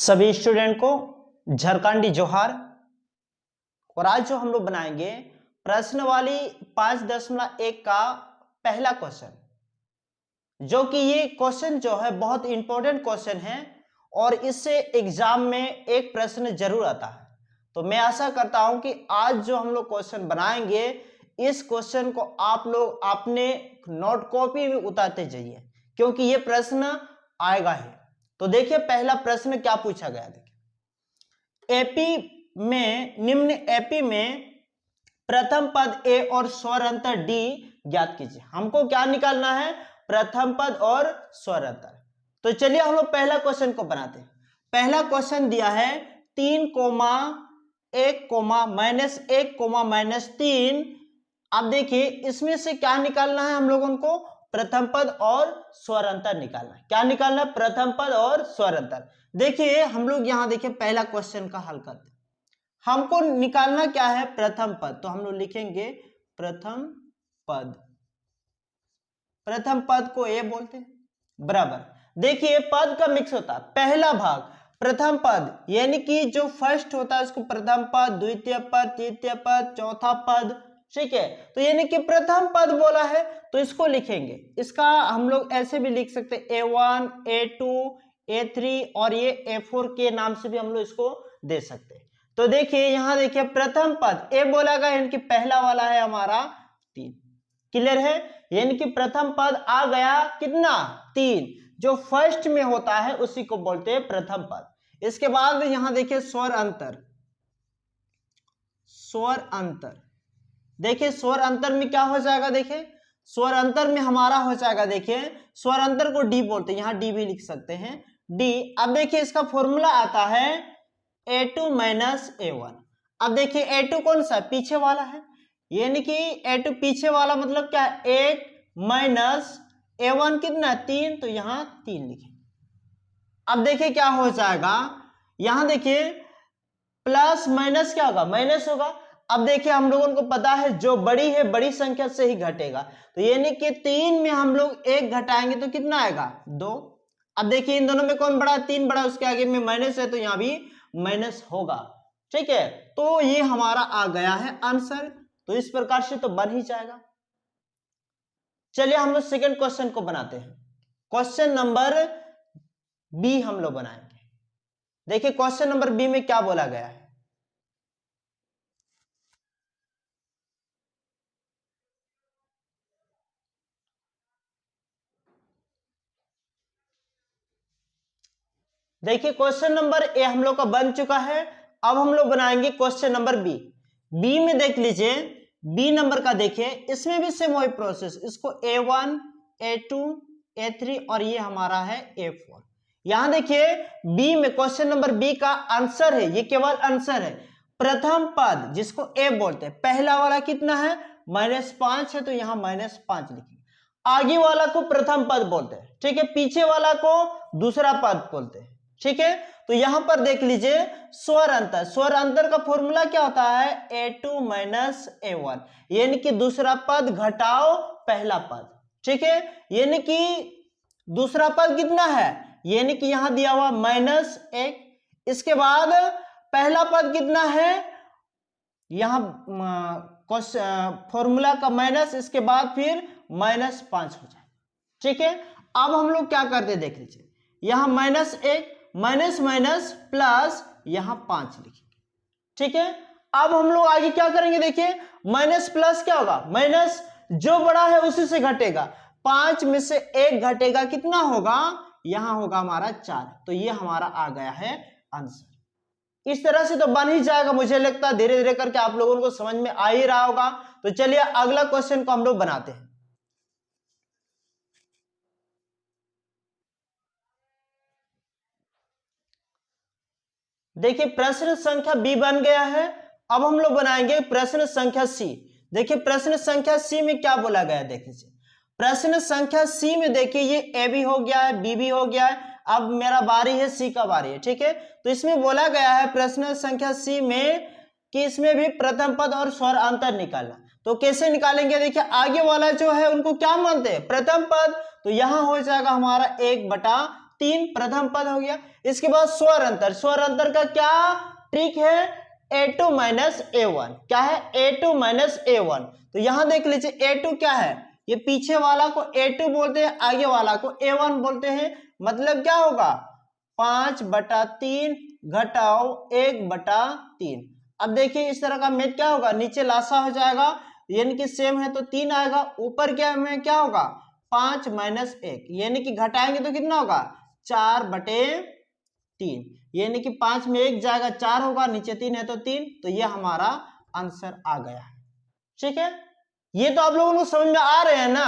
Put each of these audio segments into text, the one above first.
सभी स्टूडेंट को झारखंडी जोहार। और आज जो हम लोग बनाएंगे प्रश्नवाली 5.1 का पहला क्वेश्चन, जो कि ये क्वेश्चन जो है बहुत इंपॉर्टेंट क्वेश्चन है और इससे एग्जाम में एक प्रश्न जरूर आता है। तो मैं आशा करता हूं कि आज जो हम लोग क्वेश्चन बनाएंगे इस क्वेश्चन को आप लोग अपने नोट कॉपी में उतारते जाइए, क्योंकि ये प्रश्न आएगा ही। तो देखिए पहला प्रश्न क्या पूछा गया। देखिए एपी में प्रथम पद ए और स्वर अंतर डी ज्ञात कीजिए। हमको क्या निकालना है? प्रथम पद और स्वर अंतर। तो चलिए हम लोग पहला क्वेश्चन को बनाते हैं। पहला क्वेश्चन दिया है 3,1,-1,-3। अब देखिए इसमें से क्या निकालना है हम लोगों को? प्रथम पद और स्वर अंतर निकालना है। क्या निकालना है? प्रथम पद और स्वर अंतर। देखिए हम लोग यहां देखिए पहला क्वेश्चन का हल करते हैं। हमको निकालना क्या है? प्रथम पद। तो हम लोग लिखेंगे प्रथम पद। प्रथम पद को ए बोलते हैं, बराबर। देखिए पद का मिक्स होता है। पहला भाग प्रथम पद यानी कि जो फर्स्ट होता है उसको प्रथम पद, द्वितीय पद, तृतीय पद, चौथा पद, ठीक है। तो यानी कि प्रथम पद बोला है तो इसको लिखेंगे। इसका हम लोग ऐसे भी लिख सकते हैं A1, A2, A3 और ये A4 के नाम से भी हम लोग इसको दे सकते हैं। तो देखिए यहां देखिए प्रथम पद ए बोला गया, यानी कि पहला वाला है हमारा 3। क्लियर है? यानी कि प्रथम पद आ गया कितना? 3। जो फर्स्ट में होता है उसी को बोलते हैं प्रथम पद। इसके बाद यहां देखिए स्वर अंतर। स्वर अंतर, देखिए स्वर अंतर में क्या हो जाएगा? देखिए स्वर अंतर में हमारा हो जाएगा, देखिए स्वर अंतर को डी बोलते हैं, यहां डी भी लिख सकते हैं, डी। अब देखिए इसका फॉर्मूला आता है A2 - A1। अब देखिए A2 कौन सा? पीछे वाला है, यानी कि A2 पीछे वाला मतलब क्या? 1 माइनस A1 कितना? 3। तो यहां 3 लिखे। अब देखिए क्या हो जाएगा, यहां देखिए प्लस माइनस क्या होगा? माइनस होगा। अब देखिए हम लोगों को पता है जो बड़ी है बड़ी संख्या से ही घटेगा, तो यानी कि 3 में हम लोग 1 घटाएंगे तो कितना आएगा? 2। अब देखिए इन दोनों में कौन बड़ा? 3 बड़ा, उसके आगे में माइनस है तो यहां भी माइनस होगा, ठीक है। तो ये हमारा आ गया है आंसर। तो इस प्रकार से तो बन ही जाएगा। चलिए हम लोग सेकंड क्वेश्चन को बनाते हैं। क्वेश्चन नंबर बी हम लोग बनाएंगे। देखिए क्वेश्चन नंबर बी में क्या बोला गया है। देखिए क्वेश्चन नंबर ए हम लोग का बन चुका है। अब हम लोग बनाएंगे क्वेश्चन नंबर बी। बी में देख लीजिए, बी नंबर का देखिए, इसमें भी सेम वही प्रोसेस। इसको A1, A2, A3 और ये हमारा है A4। यहां देखिए बी में क्वेश्चन नंबर बी का आंसर है, ये केवल आंसर है। प्रथम पद जिसको ए बोलते हैं, पहला वाला कितना है? -5 है, तो यहां -5 लिखिए। आगे वाला को प्रथम पद बोलते हैं, ठीक है। पीछे वाला को दूसरा पद बोलते हैं, ठीक है। तो यहां पर देख लीजिए स्वर अंतर। स्वर अंतर का फॉर्मूला क्या होता है? A2 - A1, यानी कि दूसरा पद घटाओ पहला पद, ठीक है। यानी कि दूसरा पद कितना है? यानी कि यहां दिया हुआ -1। इसके बाद पहला पद कितना है? यहां फॉर्मूला का माइनस, इसके बाद फिर -5 हो जाए, ठीक है। अब हम लोग क्या करते हैं देख लीजिए, यहां -1 माइनस माइनस प्लस, यहां 5 लिखेंगे, ठीक है। अब हम लोग आगे क्या करेंगे? देखिए माइनस प्लस क्या होगा? माइनस जो बड़ा है उसी से घटेगा। 5 में से 1 घटेगा, कितना होगा? यहां होगा हमारा 4। तो ये हमारा आ गया है आंसर। इस तरह से तो बन ही जाएगा। मुझे लगता है धीरे धीरे करके आप लोगों को समझ में आ ही रहा होगा। तो चलिए अगला क्वेश्चन को हम लोग बनाते हैं। देखिए प्रश्न संख्या बी बन गया है। अब हम लोग बनाएंगे प्रश्न संख्या सी। देखिए प्रश्न संख्या सी में क्या बोला गया है, देख लीजिए। प्रश्न संख्या सी में देखिए ये ए भी हो गया है, बी भी हो गया है। अब मेरा बारी है, सी का बारी है, ठीक है। तो इसमें बोला गया है प्रश्न संख्या सी में कि इसमें भी प्रथम पद और स्वर अंतर निकालना। तो कैसे निकालेंगे? देखिए आगे वाला जो है उनको क्या मानते हैं? प्रथम पद। तो यहां हो जाएगा हमारा 1/3। 3 प्रथम पद हो गया। इसके बाद स्वर अंतर, स्वर अंतर का क्या ट्रिक है, a2 माइनस a1, क्या है a2 माइनस a1। तो यहां देख लीजिए a2 क्या है, ये पीछे वाला को a2 बोलते हैं, आगे वाला को a1 बोलते हैं। मतलब क्या होगा 5/3 घटाओ 1/3। अब देखिए इस तरह का मेथ क्या होगा, नीचे लासा हो जाएगा यानी कि सेम है तो 3 आएगा, ऊपर क्या में क्या होगा 5 माइनस 1 यानी कि घटाएंगे तो कितना होगा 4/3, यानी कि 5 में 1 जाएगा 4 होगा, नीचे 3 है तो 3, तो ये हमारा आंसर आ गया है। ठीक है, ये तो आप लोगों को समझ में आ रहे हैं ना।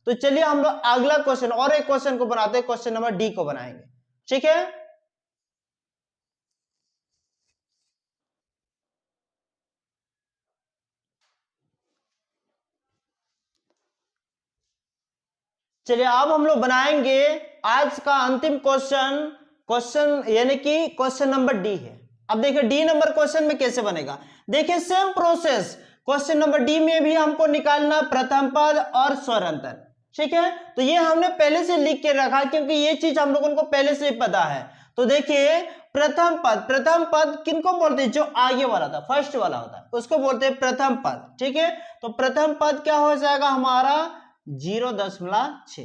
तो चलिए हम लोग अगला क्वेश्चन और एक क्वेश्चन को बनाते हैं, क्वेश्चन नंबर डी को बनाएंगे। ठीक है, चलिए अब हम लोग बनाएंगे आज का अंतिम क्वेश्चन यानी कि क्वेश्चन नंबर डी है। अब देखिए डी नंबर क्वेश्चन में कैसे बनेगा, देखिए same process, question number D में भी हमको निकालना प्रथम पद और स्वर अंतर। ठीक है, तो ये हमने पहले से लिख के रखा क्योंकि ये चीज हम लोगों को पहले से पता है। तो देखिए प्रथम पद किनको बोलते हैं, जो आगे वाला था फर्स्ट वाला होता है उसको बोलते हैं प्रथम पद। ठीक है, तो प्रथम पद क्या हो जाएगा हमारा 0.6।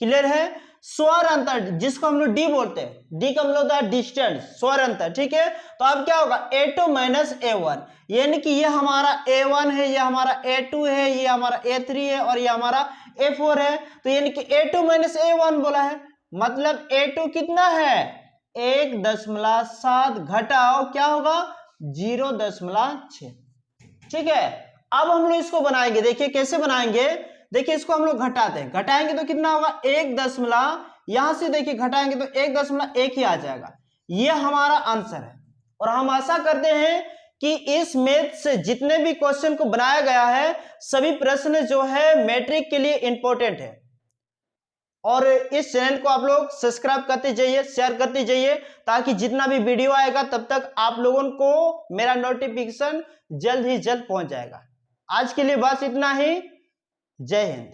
क्लियर है, स्वर अंतर जिसको हम लोग डी बोलते हैं, डी का मतलब होता है डिस्टेंस, स्वर अंतर। ठीक है, तो अब क्या होगा a2 माइनस a1, यानी कि ये हमारा a1 है, ये हमारा a2 है, ये हमारा a3 है और ये हमारा a4 है। तो यानी कि a2 माइनस a1 बोला है, मतलब a2 कितना है 1.7 घटाओ क्या होगा 0.6। ठीक है, अब हम लोग इसको बनाएंगे, देखिए कैसे बनाएंगे, देखिए इसको हम लोग घटाते हैं, घटाएंगे तो कितना होगा 1 यहां से देखिए घटाएंगे तो 1.1 ही आ जाएगा। ये हमारा आंसर है। और हम आशा करते हैं कि इस मैथ से जितने भी क्वेश्चन को बनाया गया है सभी प्रश्न जो है मैट्रिक के लिए इंपॉर्टेंट है। और इस चैनल को आप लोग सब्सक्राइब करते जाइए, शेयर करते जाइए, ताकि जितना भी वीडियो आएगा तब तक आप लोगों को मेरा नोटिफिकेशन जल्द ही जल्द पहुंच जाएगा। आज के लिए बस इतना ही, जय हिंद।